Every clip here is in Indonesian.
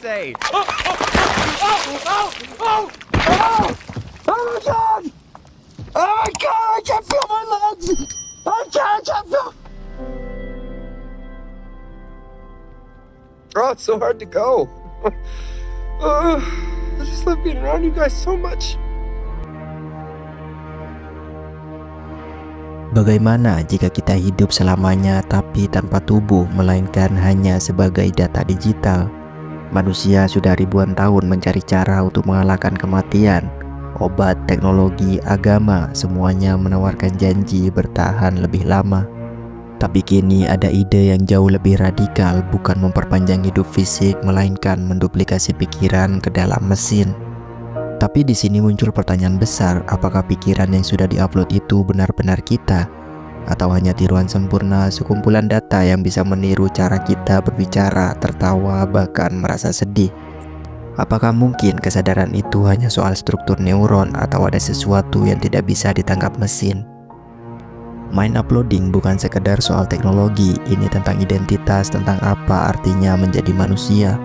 say. Oh my god! Oh my god! I can't feel my legs! I can't feel. Oh, it's so hard to go. I just love being around you guys so much. Bagaimana jika kita hidup selamanya tapi tanpa tubuh, melainkan hanya sebagai data digital? Manusia sudah ribuan tahun mencari cara untuk mengalahkan kematian. Obat, teknologi, agama, semuanya menawarkan janji bertahan lebih lama. Tapi kini ada ide yang jauh lebih radikal, bukan memperpanjang hidup fisik, melainkan menduplikasi pikiran ke dalam mesin. Tapi di sini muncul pertanyaan besar, apakah pikiran yang sudah diupload itu benar-benar kita? Atau hanya tiruan sempurna sekumpulan data yang bisa meniru cara kita berbicara, tertawa, bahkan merasa sedih? Apakah mungkin kesadaran itu hanya soal struktur neuron atau ada sesuatu yang tidak bisa ditangkap mesin? Mind uploading bukan sekedar soal teknologi, ini tentang identitas, tentang apa artinya menjadi manusia.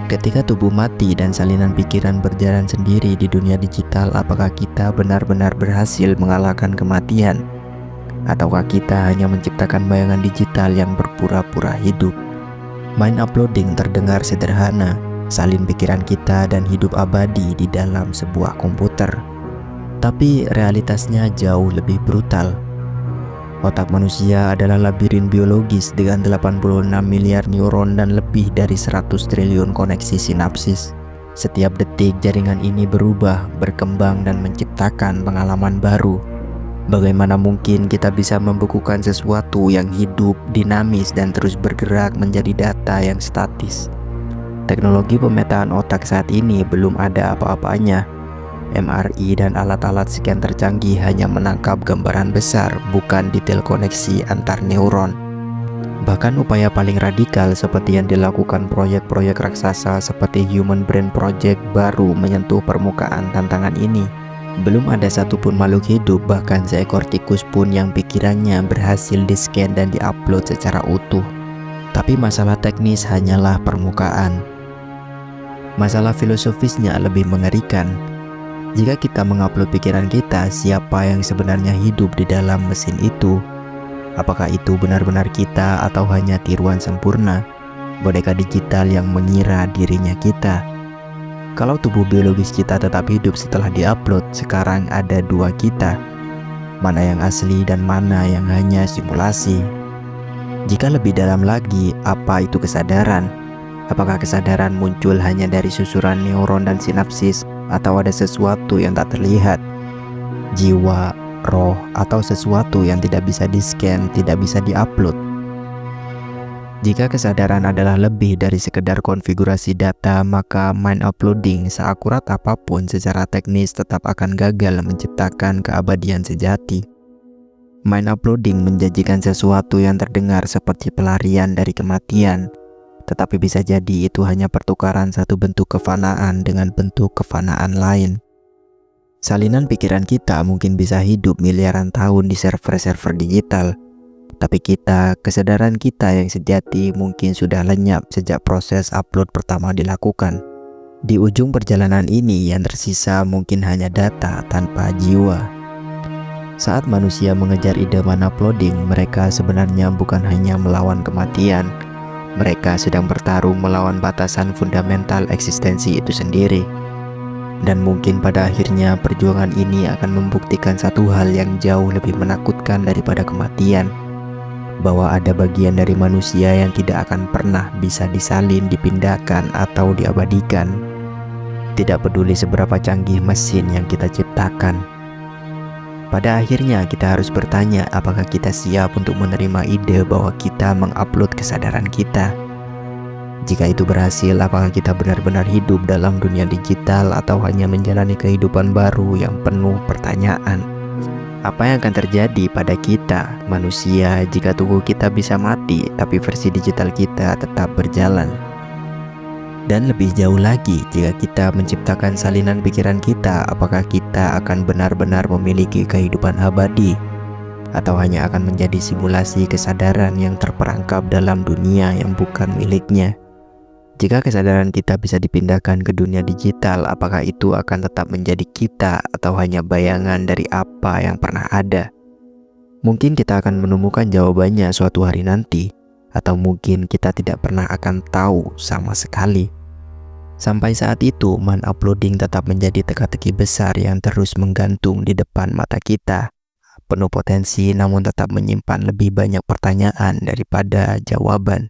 Ketika tubuh mati dan salinan pikiran berjalan sendiri di dunia digital, apakah kita benar-benar berhasil mengalahkan kematian? Ataukah kita hanya menciptakan bayangan digital yang berpura-pura hidup? Mind uploading terdengar sederhana, salin pikiran kita dan hidup abadi di dalam sebuah komputer. Tapi realitasnya jauh lebih brutal. Otak manusia adalah labirin biologis dengan 86 miliar neuron dan lebih dari 100 triliun koneksi sinapsis. Setiap detik jaringan ini berubah, berkembang dan menciptakan pengalaman baru. Bagaimana mungkin kita bisa membukukan sesuatu yang hidup, dinamis dan terus bergerak menjadi data yang statis? Teknologi pemetaan otak saat ini belum ada apa-apanya. MRI dan alat-alat scan tercanggih hanya menangkap gambaran besar, bukan detail koneksi antar neuron. Bahkan upaya paling radikal seperti yang dilakukan proyek-proyek raksasa seperti Human Brain Project baru menyentuh permukaan tantangan ini. Belum ada satupun makhluk hidup, bahkan seekor tikus pun yang pikirannya berhasil di-scan dan di-upload secara utuh. Tapi masalah teknis hanyalah permukaan. Masalah filosofisnya lebih mengerikan. Jika kita mengupload pikiran kita, siapa yang sebenarnya hidup di dalam mesin itu? Apakah itu benar-benar kita atau hanya tiruan sempurna? Boneka digital yang mengira dirinya kita. Kalau tubuh biologis kita tetap hidup setelah diupload, sekarang ada dua kita. Mana yang asli dan mana yang hanya simulasi? Jika lebih dalam lagi, apa itu kesadaran? Apakah kesadaran muncul hanya dari susuran neuron dan sinapsis, atau ada sesuatu yang tak terlihat? Jiwa, roh, atau sesuatu yang tidak bisa di-scan, tidak bisa di-upload? Jika kesadaran adalah lebih dari sekedar konfigurasi data, maka mind uploading seakurat apapun secara teknis tetap akan gagal menciptakan keabadian sejati. Mind uploading menjanjikan sesuatu yang terdengar seperti pelarian dari kematian, tetapi bisa jadi itu hanya pertukaran satu bentuk kefanaan dengan bentuk kefanaan lain. Salinan pikiran kita mungkin bisa hidup miliaran tahun di server-server digital, tapi kesadaran kita yang sejati mungkin sudah lenyap sejak proses upload pertama dilakukan. Di ujung perjalanan ini yang tersisa mungkin hanya data tanpa jiwa. Saat manusia mengejar ide mind uploading, mereka sebenarnya bukan hanya melawan kematian, mereka sedang bertarung melawan batasan fundamental eksistensi itu sendiri. Dan mungkin pada akhirnya perjuangan ini akan membuktikan satu hal yang jauh lebih menakutkan daripada kematian, bahwa ada bagian dari manusia yang tidak akan pernah bisa disalin, dipindahkan, atau diabadikan. Tidak peduli seberapa canggih mesin yang kita ciptakan. Pada akhirnya kita harus bertanya, apakah kita siap untuk menerima ide bahwa kita mengupload kesadaran kita? Jika itu berhasil, apakah kita benar-benar hidup dalam dunia digital atau hanya menjalani kehidupan baru yang penuh pertanyaan? Apa yang akan terjadi pada kita, manusia, jika tubuh kita bisa mati, tapi versi digital kita tetap berjalan? Dan lebih jauh lagi, jika kita menciptakan salinan pikiran kita, apakah kita akan benar-benar memiliki kehidupan abadi? Atau hanya akan menjadi simulasi kesadaran yang terperangkap dalam dunia yang bukan miliknya? Jika kesadaran kita bisa dipindahkan ke dunia digital, apakah itu akan tetap menjadi kita atau hanya bayangan dari apa yang pernah ada? Mungkin kita akan menemukan jawabannya suatu hari nanti, atau mungkin kita tidak pernah akan tahu sama sekali. Sampai saat itu, uploading tetap menjadi teka-teki besar yang terus menggantung di depan mata kita. Penuh potensi namun tetap menyimpan lebih banyak pertanyaan daripada jawaban.